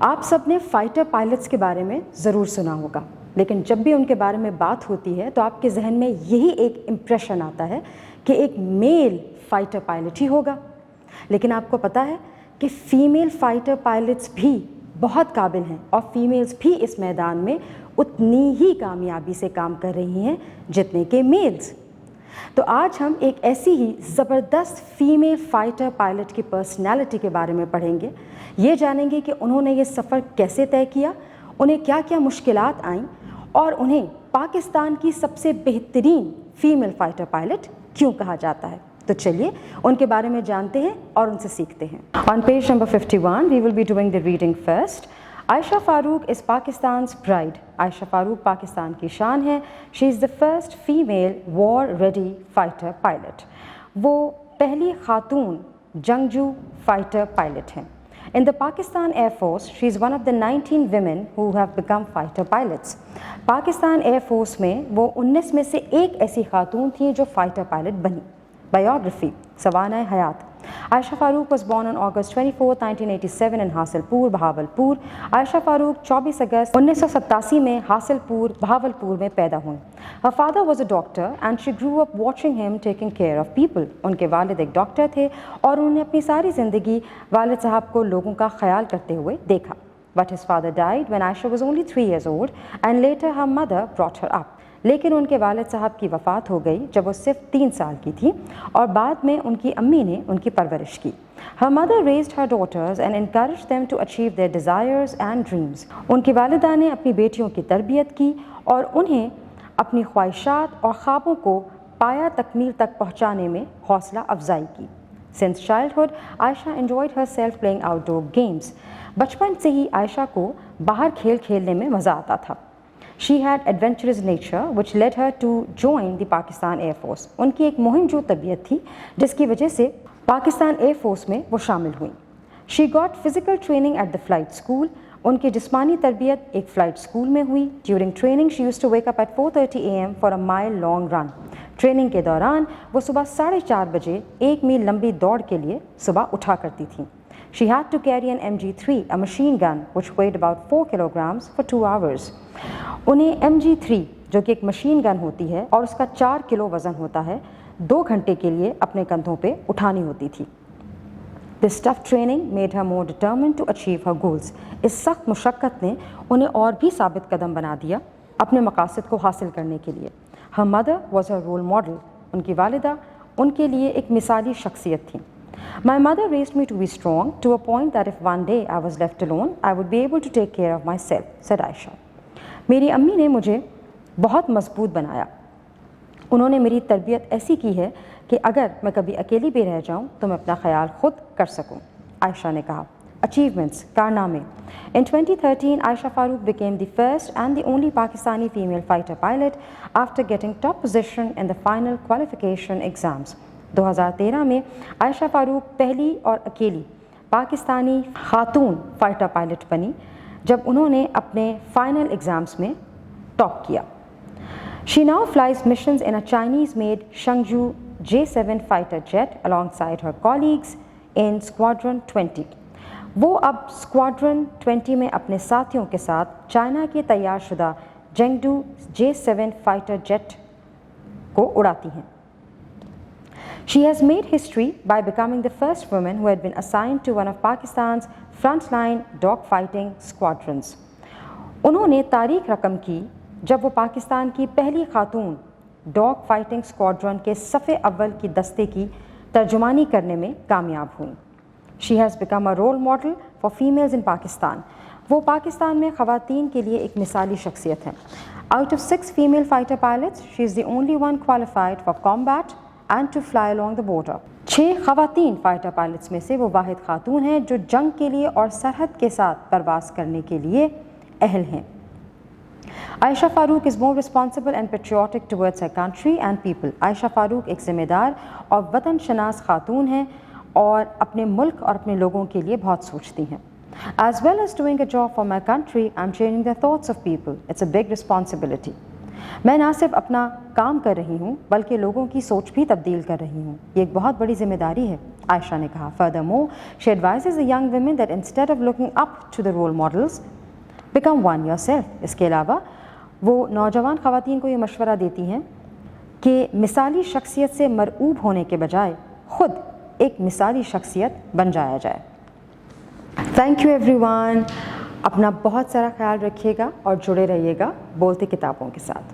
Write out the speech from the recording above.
آپ سب نے fighter pilots کے بارے میں ضرور سنا ہوگا، لیکن جب بھی ان کے بارے میں بات ہوتی ہے تو آپ کے ذہن میں یہی ایک امپریشن آتا ہے کہ ایک میل فائٹر پائلٹ ہی ہوگا۔ لیکن آپ کو پتہ ہے کہ فیمیل فائٹر پائلٹس بھی بہت قابل ہیں اور فیمیلز بھی اس میدان میں اتنی ہی کامیابی سے کام کر رہی ہیں جتنے کہ میلز۔ تو آج ہم ایک ایسی ہی زبردست فیمیل فائٹر پائلٹ کی پرسنالٹی کے بارے میں پڑھیں گے، یہ جانیں گے کہ انہوں نے یہ سفر کیسے طے کیا، انہیں کیا کیا مشکلات آئیں اور انہیں پاکستان کی سب سے بہترین فیمیل فائٹر پائلٹ کیوں کہا جاتا ہے۔ تو چلیے ان کے بارے میں جانتے ہیں اور ان سے سیکھتے ہیں۔ On page number 51 we will be doing the reading first. Aisha Farooq is Pakistan's pride. عائشہ فاروق پاکستان کی شان ہے۔ She is the first female war ready fighter pilot. وہ پہلی خاتون جنگجو فائٹر پائلٹ ہیں۔ In the Pakistan Air Force, she is one of the 19 women who have become fighter pilots. Pakistan air force میں وہ 19 میں سے ایک ایسی خاتون تھیں جو فائٹر پائلٹ بنی۔ Biography, سوانح حیات۔ عائشہ فاروق was born on August 24, 1987 in حاصل پور، بہاولپور۔ عائشہ فاروق 24 اگست 1987 میں حاصل پور، بہاولپور میں پیدا ہوئیں۔ Her father was a doctor and she grew up watching him taking care of people. ان کے والد ایک ڈاکٹر تھے اور انہوں نے اپنی ساری زندگی والد صاحب کو لوگوں کا خیال کرتے ہوئے دیکھا۔ But his father died when Aisha was only 3 years old and later her mother brought her up. لیکن ان کے والد صاحب کی وفات ہو گئی جب وہ صرف 3 سال کی تھی اور بعد میں ان کی امی نے ان کی پرورش کی۔ Her mother raised her daughters and encouraged them to achieve their desires and dreams. ان کی والدہ نے اپنی بیٹیوں کی تربیت کی اور انہیں اپنی خواہشات اور خوابوں کو پایہ تکمیل تک پہنچانے میں حوصلہ افزائی کی۔ Since childhood, Aisha enjoyed herself playing outdoor games. بچپن سے ہی عائشہ کو باہر کھیل کھیلنے میں مزہ آتا تھا۔ She had adventurous nature which led her to join the Pakistan Air Force. ان کی ایک مہم جو طبیعت تھی جس کی وجہ سے پاکستان ایئر فورس میں وہ شامل ہوئیں۔ She got physical training at the flight school. ان کی جسمانی تربیت ایک فلائٹ اسکول میں ہوئی۔ During training she used to wake up at 4:30 AM for a mile long run. Training کے دوران وہ صبح 4:30 بجے 1 میل لمبی دوڑ کے لیے صبح اٹھا کرتی تھیں۔ She had to carry an MG3, a machine gun, which weighed about 4 kilograms for 2 hours. انہیں MG3 جو کہ ایک مشین گن ہوتی ہے اور اس کا 4 کلو وزن ہوتا ہے 2 گھنٹے کے لیے اپنے کندھوں پہ اٹھانی ہوتی تھی۔ This tough training made her more determined to achieve her goals. اس سخت مشقت نے انہیں اور بھی ثابت قدم بنا دیا اپنے مقاصد کو حاصل کرنے کے لیے۔ Her mother was her role model. ان کی والدہ ان کے لیے ایک مثالی شخصیت تھیں۔ My mother raised me to be strong to a point that if one day I was left alone, I would be able to take care of myself, said Aisha. میری امی نے مجھے بہت مضبوط بنایا۔ انہوں نے میری تربیت ایسی کی ہے کہ اگر میں کبھی اکیلی بھی رہ جاؤں تو میں اپنا خیال خود کر سکوں، عائشہ نے کہا۔ Achievements, کارنامے۔ In 2013, Aisha Farooq became the first and the only Pakistani female fighter pilot after getting top position in the final qualification exams. 2013 میں عائشہ فاروق پہلی اور اکیلی پاکستانی خاتون فائٹر پائلٹ بنی جب انہوں نے اپنے فائنل ایگزامز میں ٹاپ کیا۔ She now flies missions in a Chinese-made Shangju J7 fighter jet alongside her colleagues in Squadron 20. وہ اب Squadron 20 میں اپنے ساتھیوں کے ساتھ چائنا کے تیار شدہ چینگڈو J7 فائٹر جیٹ کو اڑاتی ہیں۔ She has made history by becoming the first woman who had been assigned to one of Pakistan's frontline dogfighting squadrons. انہوں نے تاریخ رقم کی جب وہ پاکستان کی پہلی خاتون ڈاگ فائٹنگ اسکواڈرن کے صف اول کی دستے کی ترجمانی کرنے میں کامیاب ہوئیں۔ She has become a role model for females in Pakistan. وہ پاکستان میں خواتین کے لیے ایک مثالی شخصیت ہیں۔ Out of 6 female fighter pilots, she is the only one qualified for combat and to fly along the border. 6 خواتین فائٹر پائلٹس میں سے وہ واحد خاتون ہیں جو جنگ کے لیے اور سرحد کے ساتھ پرواز کرنے کے لیے اہل ہیں۔ عائشہ فاروق is more responsible and patriotic towards her country and people. عائشہ فاروق ایک ذمہ دار اور وطن شناس خاتون ہیں اور اپنے ملک اور اپنے لوگوں کے لیے بہت سوچتی ہیں۔ As well as doing a job for my country, I'm changing the thoughts of people. It's a big responsibility. میں نہ صرف اپنا کام کر رہی ہوں بلکہ لوگوں کی سوچ بھی تبدیل کر رہی ہوں۔ یہ ایک بہت بڑی ذمہ داری ہے۔ عائشہ نے کہا. Furthermore, she advises the young women that instead of looking up to the role models, become one yourself. اس کے علاوہ وہ نوجوان خواتین کو یہ مشورہ دیتی ہیں کہ مثالی شخصیت سے مرعوب ہونے کے بجائے خود ایک مثالی شخصیت بن جایا جائے. Thank you every one. اپنا بہت سارا خیال رکھیے گا اور جڑے رہیے گا بولتے کتابوں کے ساتھ.